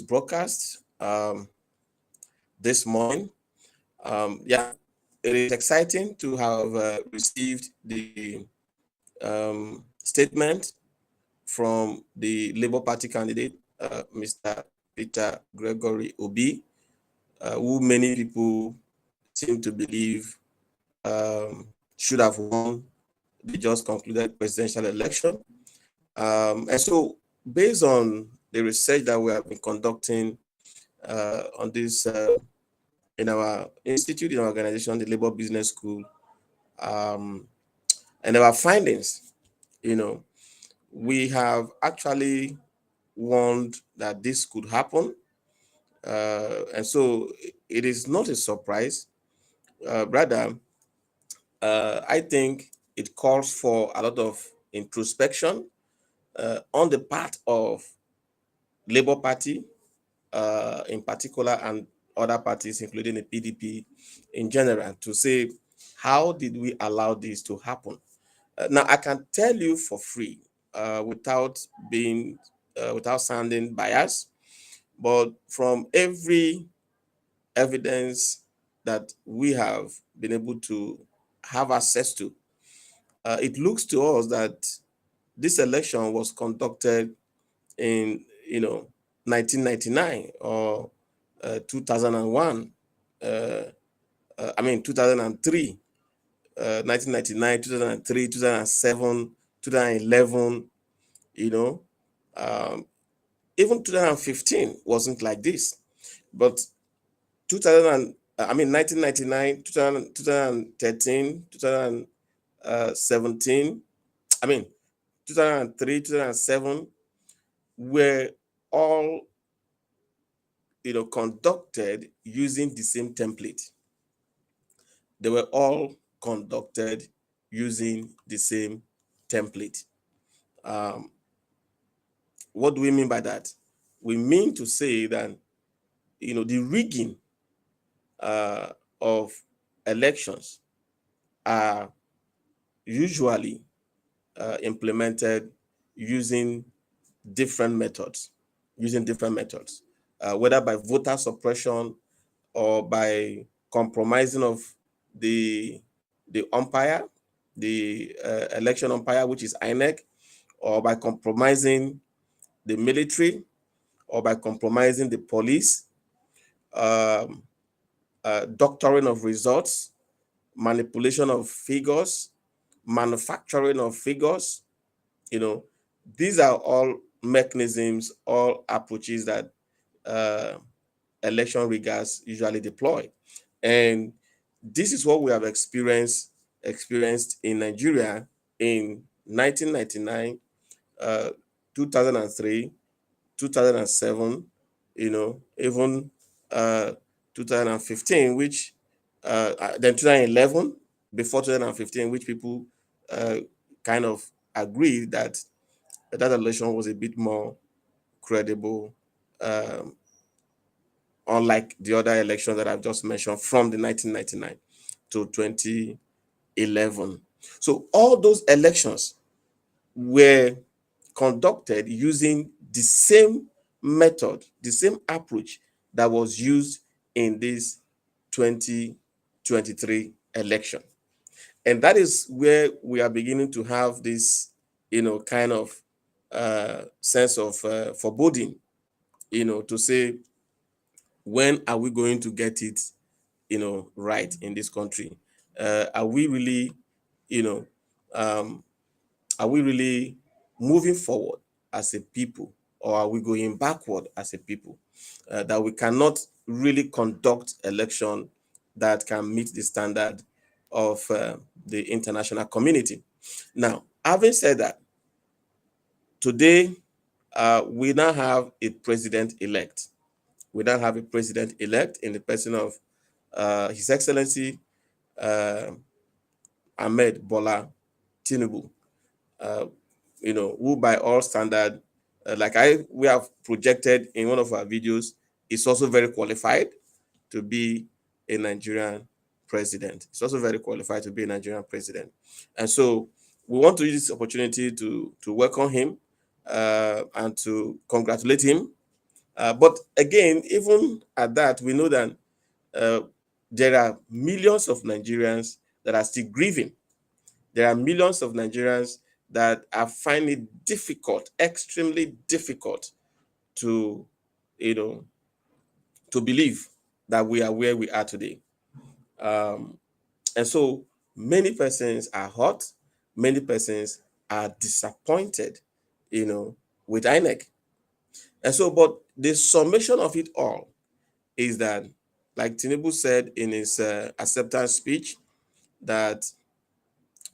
broadcast this morning. Yeah, it is exciting to have received the statement from the Labour Party candidate, Mr. Peter Gregory Obi, who many people seem to believe should have won the just concluded presidential election. And so, based on the research that we have been conducting on this in our institute, in our organization, the Labour Business School, and our findings, we have actually warned that this could happen. And so it is not a surprise. Rather, I think it calls for a lot of introspection on the part of Labour Party in particular and other parties, including the PDP in general, to say, how did we allow this to happen? Now, I can tell you for free, without sounding biased, but from every evidence that we have been able to have access to, it looks to us that this election was conducted in 1999 or 2001. 2003, 1999, 2003, 2007, 2011. Um, Even 2015 wasn't like this, but 1999, 2000, 2013, 2017, 2003, 2007 were all conducted using the same template. They were all conducted using the same template. What do we mean by that? We mean to say that the rigging of elections are usually implemented using different methods, whether by voter suppression or by compromising of the umpire, the election umpire, which is INEC, or by compromising the military, or by compromising the police, doctoring of results, manipulation of figures, manufacturing of figures. These are all mechanisms, all approaches that election riggers usually deploy. And this is what we have experienced in Nigeria in 1999, 2003, 2007, even 2015, which then 2011, before 2015, which people kind of agreed that that election was a bit more credible, unlike the other elections that I've just mentioned from the 1999 to 2011. So all those elections were conducted using the same method, the same approach that was used in this 2023 election. And that is where we are beginning to have this, kind of sense of foreboding, to say, when are we going to get it, right in this country? Are we really, are we really moving forward as a people, or are we going backward as a people? That we cannot really conduct election that can meet the standard of the international community. Now, having said that, today we now have a president-elect. We now have a president-elect in the person of His Excellency Ahmed Bola Tinubu, who by all standard, we have projected in one of our videos, is also very qualified to be a Nigerian president. It's also very qualified to be a Nigerian president. And so we want to use this opportunity to welcome him and to congratulate him But again, even at that, we know that uh, there are millions of Nigerians that are still grieving. There are millions of Nigerians that are finding it difficult, extremely difficult to, you know, to believe that we are where we are today. Um, and so many persons are hurt, many persons are disappointed, with INEC. And so, but the summation of it all is that, like Tinubu said in his acceptance speech, that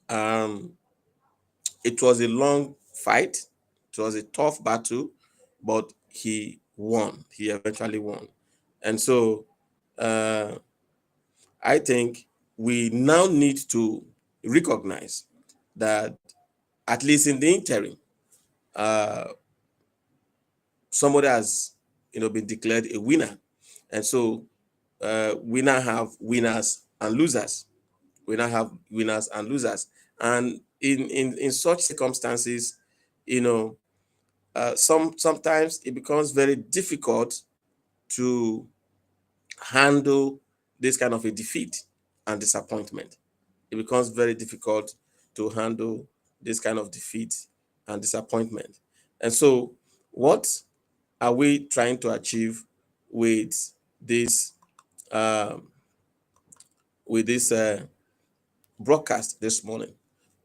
um, it was a long fight, it was a tough battle, but he won. He eventually won. And so uh, I think we now need to recognize that, at least in the interim, uh, somebody has, been declared a winner. And so we now have winners and losers. We now have winners and losers. And in such circumstances, you know, sometimes it becomes very difficult to handle this kind of a defeat and disappointment. It becomes very difficult to handle this kind of defeat and disappointment. And so, what are we trying to achieve with this um, with this broadcast this morning?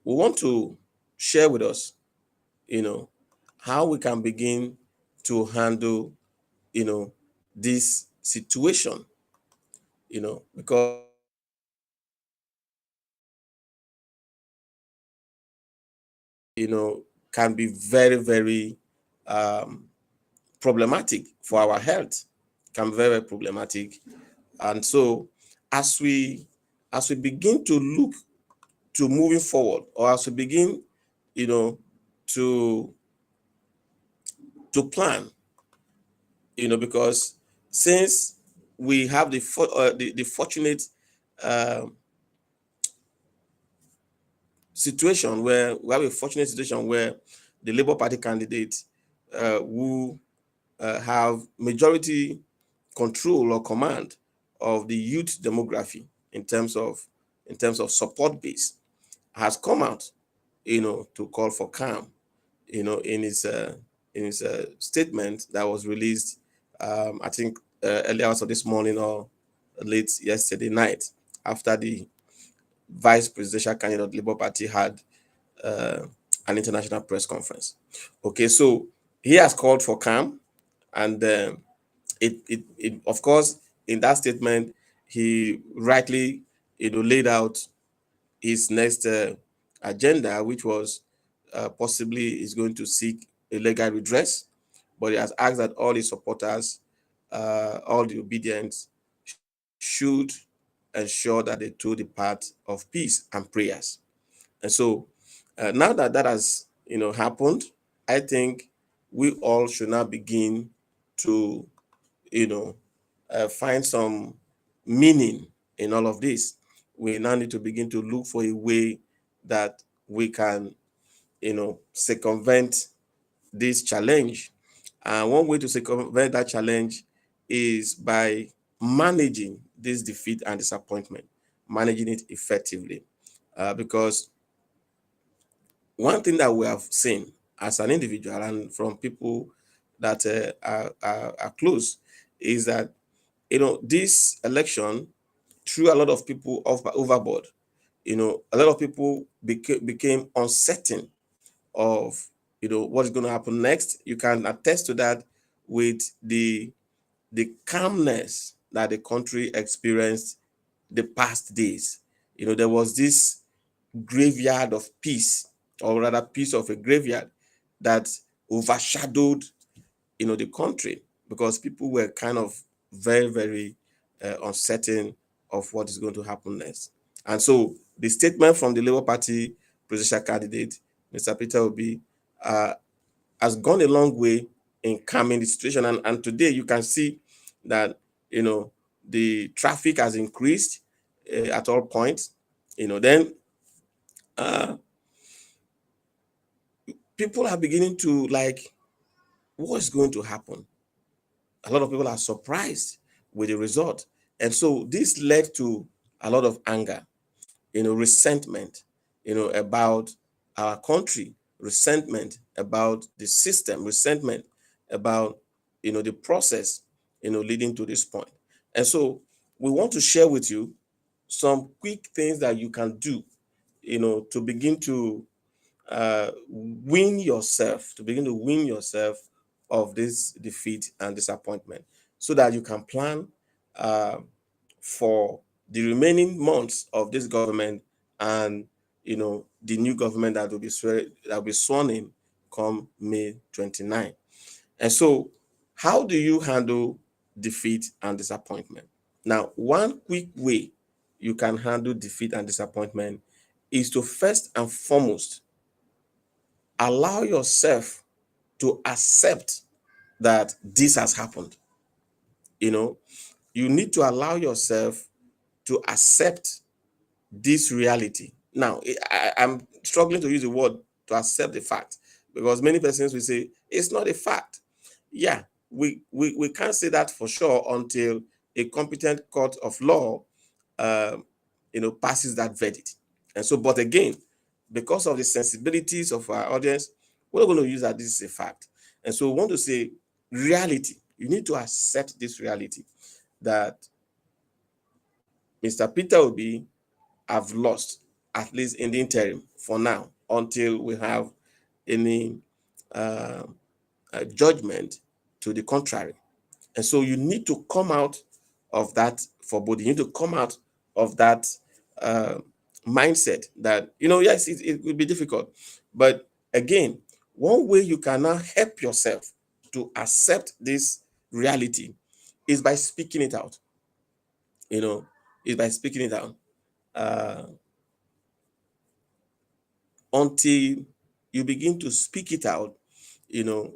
We want to share with us, you know, how we can begin to handle, this situation, because can be very, very um, problematic for our health. Can be very, very problematic. And so, as we as we begin to look to moving forward, or as we begin, you know, to plan, because since we have the fortunate um situation where we have a fortunate situation where the Labour Party candidate who have majority control or command of the youth demography in terms of support base, has come out, to call for calm, in his statement that was released, I think early hours of this morning or late yesterday night, after the vice presidential candidate of the Labour Party had uh, an international press conference. Okay, so he has called for calm, and it of course, in that statement, he rightly, laid out his next agenda, which was possibly is going to seek a legal redress, but he has asked that all his supporters, all the obedience, should ensure that they do the path of peace and prayers. And so, now that that has, happened, I think we all should now begin to, you know, find some meaning in all of this. We now need to begin to look for a way that we can, circumvent this challenge. And one way to circumvent that challenge is by managing this defeat and disappointment, managing it effectively. Because one thing that we have seen as an individual and from people that are close is that, this election threw a lot of people overboard. A lot of people became uncertain of, what is going to happen next. You can attest to that with the calmness that the country experienced the past days. There was this graveyard of peace, or rather piece of a graveyard, that overshadowed, the country, because people were kind of very, very uncertain of what is going to happen next. And so the statement from the Labour Party presidential candidate, Mr. Peter Obi, uh, has gone a long way in calming the situation. And today you can see that, the traffic has increased at all points. Then uh, people are beginning to, like, what is going to happen? a lot of people are surprised with the result. And so this led to a lot of anger, resentment, about our country, resentment about the system, resentment about, the process, leading to this point. And so we want to share with you some quick things that you can do, to begin to begin to win yourself of this defeat and disappointment, so that you can plan uh, for the remaining months of this government, and the new government that will be sworn in come May 29. And so, how do you handle defeat and disappointment? Now, one quick way you can handle defeat and disappointment is to first and foremost allow yourself to accept that this has happened. You know, you need to allow yourself to accept this reality. Now, I'm struggling to use the word to accept the fact, because many persons will say it's not a fact. Yeah, we can't say that for sure until a competent court of law, um, passes that verdict. And so, but again, because of the sensibilities of our audience, we're going to use that this is a fact. And so, we want to say reality. You need to accept this reality that Mr. Peter Obi have lost, at least in the interim, for now, until we have any uh, judgment to the contrary. And so you need to come out of that foreboding. You need to come out of that uh, mindset that, yes, it will be difficult. But again, one way you can now help yourself to accept this reality is by speaking it out. Is by speaking it out. Uh, until you begin to speak it out, you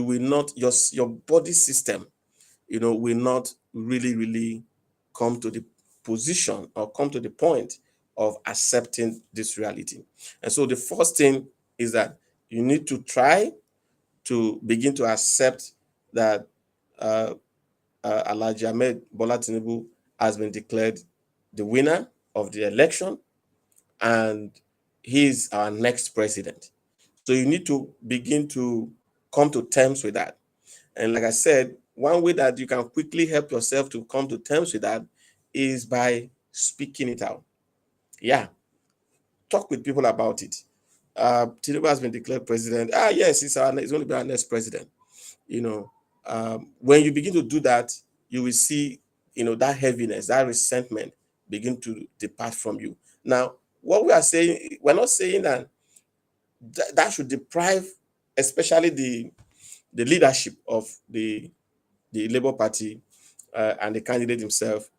will not, your body system, will not really come to the position or come to the point of accepting this reality. And so the first thing is that you need to try to begin to accept that uh, Alhaji Ahmed Bola Tinubu has been declared the winner of the election, and he's our next president. So you need to begin to come to terms with that. And like I said, one way that you can quickly help yourself to come to terms with that is by speaking it out. Yeah, talk with people about it. Tinubu has been declared president. Yes, he's going to be our next president. When you begin to do that, you will see, that heaviness, that resentment begin to depart from you. Now, what we are saying, we're not saying that that should deprive, especially the leadership of the Labour Party and the candidate himself,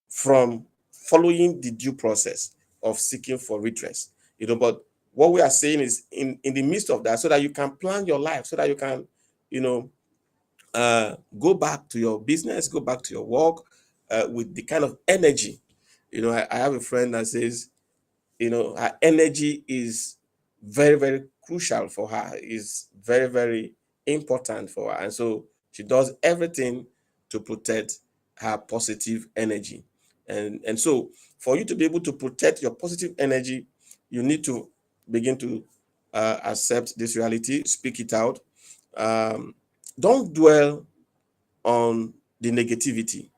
from following the due process of seeking for redress. But what we are saying is in the midst of that, so that you can plan your life, so that you can, go back to your business, go back to your work with the kind of energy. I have a friend that says, her energy is very, very crucial for her, is very, very important for her. And so she does everything to protect her positive energy. And so for you to be able to protect your positive energy, you need to begin to accept this reality, speak it out. Don't dwell on the negativity.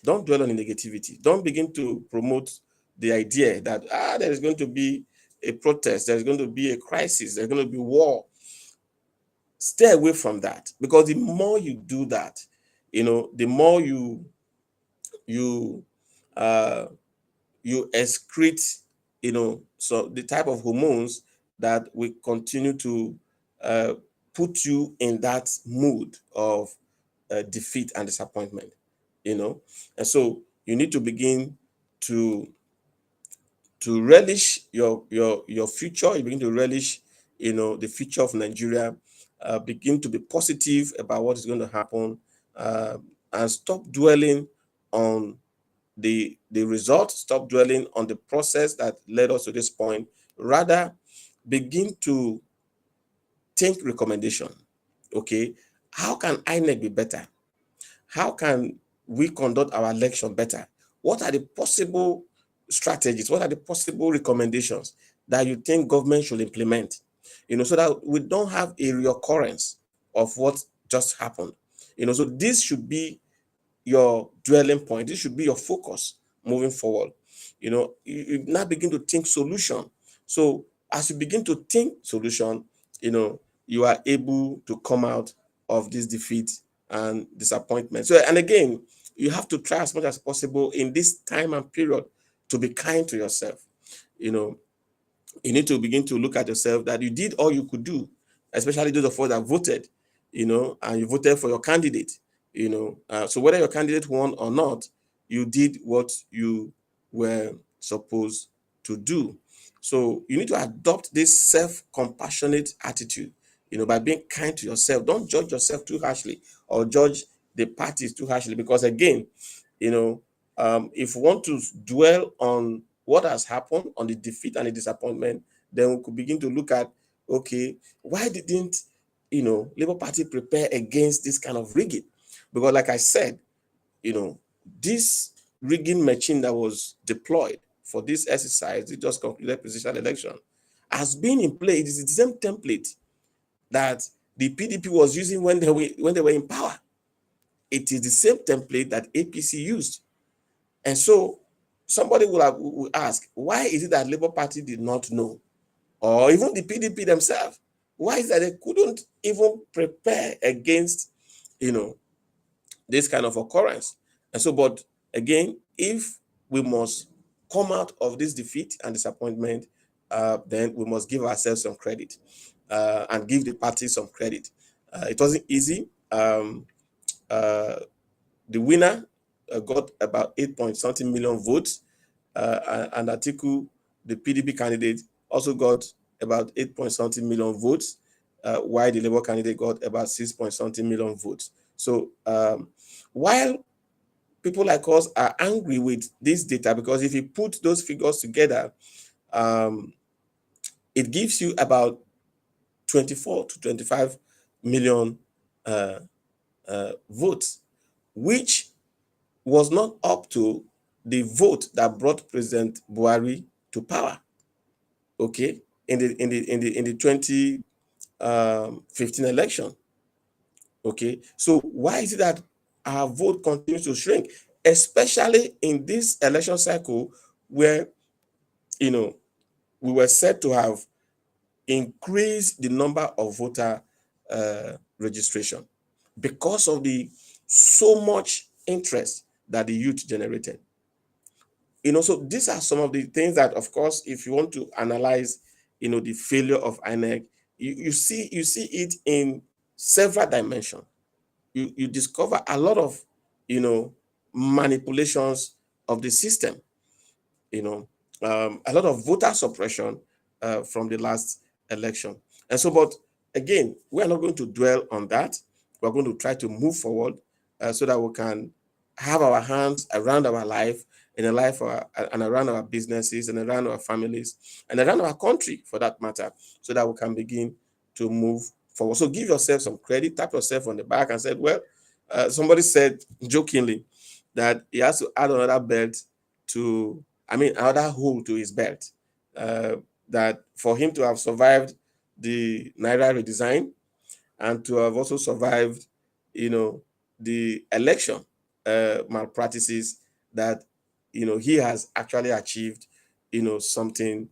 Don't dwell on the negativity. Don't begin to promote the idea that there is going to be a protest, there's going to be a crisis, there's going to be war. Stay away from that, because the more you do that, the more you uh, you excrete, so the type of hormones that will continue to uh, put you in that mood of defeat and disappointment. And so you need to begin to relish your future. You begin to relish, the future of Nigeria. Begin to be positive about what is going to happen, and stop dwelling on the result. Stop dwelling on the process that led us to this point. Rather, begin to think recommendation. Okay, how can INEC be better? how can we conduct our election better? What are the possible strategies? What are the possible recommendations that you think government should implement? So that we don't have a reoccurrence of what just happened. So this should be your dwelling point. This should be your focus moving forward. You now begin to think solution. So as you begin to think solution, you are able to come out of this defeat and disappointment. So, and again, you have to try as much as possible in this time and period to be kind to yourself. You know, you need to begin to look at yourself that you did all you could do, especially those of us that voted, and you voted for your candidate, so whether your candidate won or not, you did what you were supposed to do. So you need to adopt this self-compassionate attitude, by being kind to yourself. Don't judge yourself too harshly or judge the parties too harshly, because again, if we want to dwell on what has happened, on the defeat and the disappointment, then we could begin to look at, okay, why didn't Labour Party prepare against this kind of rigging? Because like I said, this rigging machine that was deployed for this exercise, it just concluded presidential election, has been in play. It is the same template that the PDP was using when they were in power. It is the same template that APC used. And so somebody will ask, why is it that Labour Party did not know? Or even the PDP themselves, why is that they couldn't even prepare against, this kind of occurrence? And so, but again, if we must come out of this defeat and disappointment, then we must give ourselves some credit and give the party some credit. It wasn't easy. The winner got about 8 point something million votes, and Atiku, the PDP candidate, also got about 8 point something million votes, while the Labour candidate got about 6 point something million votes. So while people like us are angry with this data, because if you put those figures together, it gives you about 24 to 25 million votes, which was not up to the vote that brought President Buhari to power. Okay, in the 2015 election. Okay, so why is it that our vote continues to shrink, especially in this election cycle where we were said to have increased the number of voter registration because of the so much interest that the youth generated. So these are some of the things that, of course, if you want to analyze, the failure of INEC, you see it in several dimensions. You discover a lot of, manipulations of the system, a lot of voter suppression from the last election. And so, but again, we are not going to dwell on that. We're going to try to move forward so that we can have our hands around our life, in a life and around our businesses and around our families and around our country for that matter, so that we can begin to move forward. So give yourself some credit, tap yourself on the back and say, well, somebody said jokingly that he has to add another another hole to his belt, that for him to have survived the Naira redesign and to have also survived, the election malpractices, that he has actually achieved something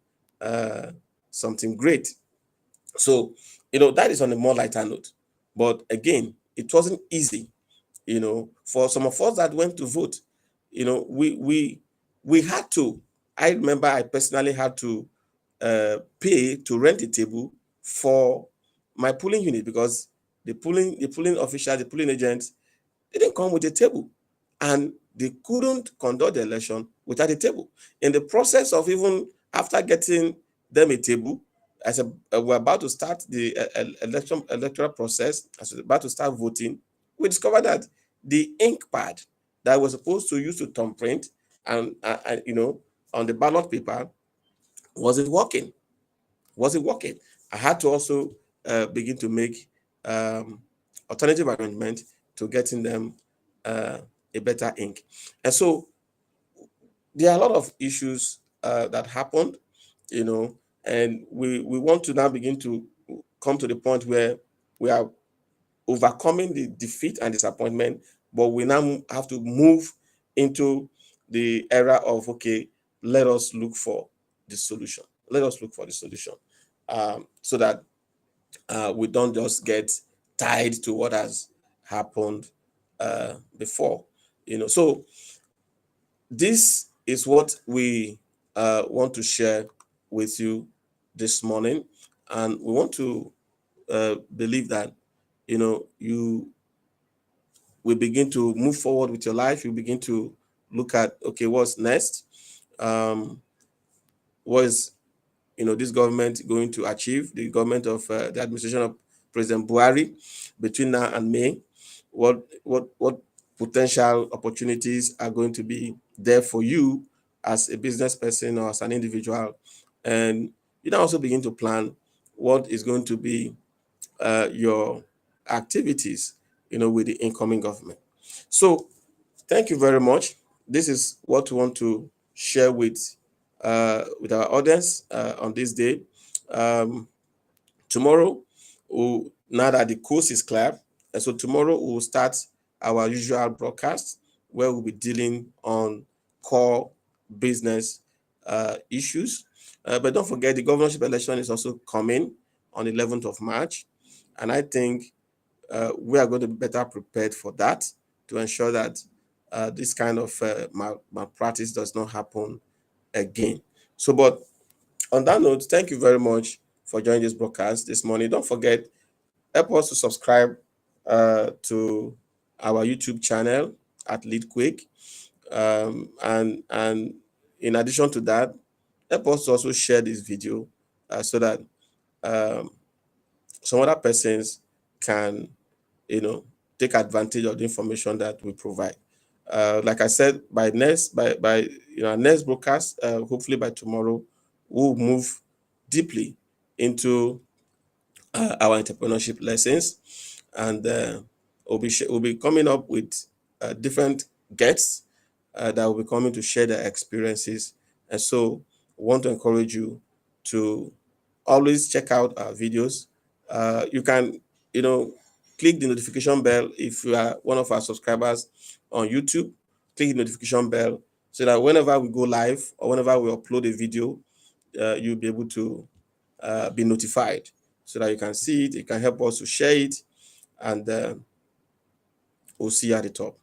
great. So that is on a more lighter note, but again, it wasn't easy for some of us that went to vote. We had to, I remember I personally had to pay to rent a table for my polling unit, because the polling officials, the polling agents, they didn't come with a table, and they couldn't conduct the election without a table. In the process of, even after getting them a table, as we're about to start the electoral process, as we're about to start voting, we discovered that the ink pad that was supposed to use to thumbprint and on the ballot paper wasn't working. I had to also begin to make alternative arrangement to getting them a better ink. And so there are a lot of issues that happened, and we want to now begin to come to the point where we are overcoming the defeat and disappointment, but we now have to move into the era of, okay, let us look for the solution. Let us look for the solution, so that we don't just get tied to what has happened before. So this is what we want to share with you this morning, and we want to believe that you will begin to move forward with your life. You begin to look at, okay, what's next? What is this government going to achieve? The government of the administration of President Buhari between now and May. What potential opportunities are going to be there for you as a business person or as an individual? And you now also begin to plan what is going to be your activities, with the incoming government. So thank you very much. This is what we want to share with our audience on this day. Tomorrow, now that the course is clear, and so tomorrow we'll start our usual broadcast where we'll be dealing on core business issues. But don't forget, the governorship election is also coming on 11th of March. And I think we are going to be better prepared for that, to ensure that this kind of malpractice does not happen again. So, but on that note, thank you very much for joining this broadcast this morning. Don't forget, help us to subscribe to our YouTube channel at Lead Quick. And in addition to that, help us to also share this video so that um, some other persons can, take advantage of the information that we provide. Like I said, by our next broadcast, hopefully by tomorrow, we'll move deeply into our entrepreneurship lessons, and we'll be coming up with different guests that will be coming to share their experiences. And so, we want to encourage you to always check out our videos. You can, click the notification bell if you are one of our subscribers on YouTube. Click the notification bell so that whenever we go live or whenever we upload a video, you'll be able to be notified so that you can see it. You can help us to share it, and we'll see you at the top.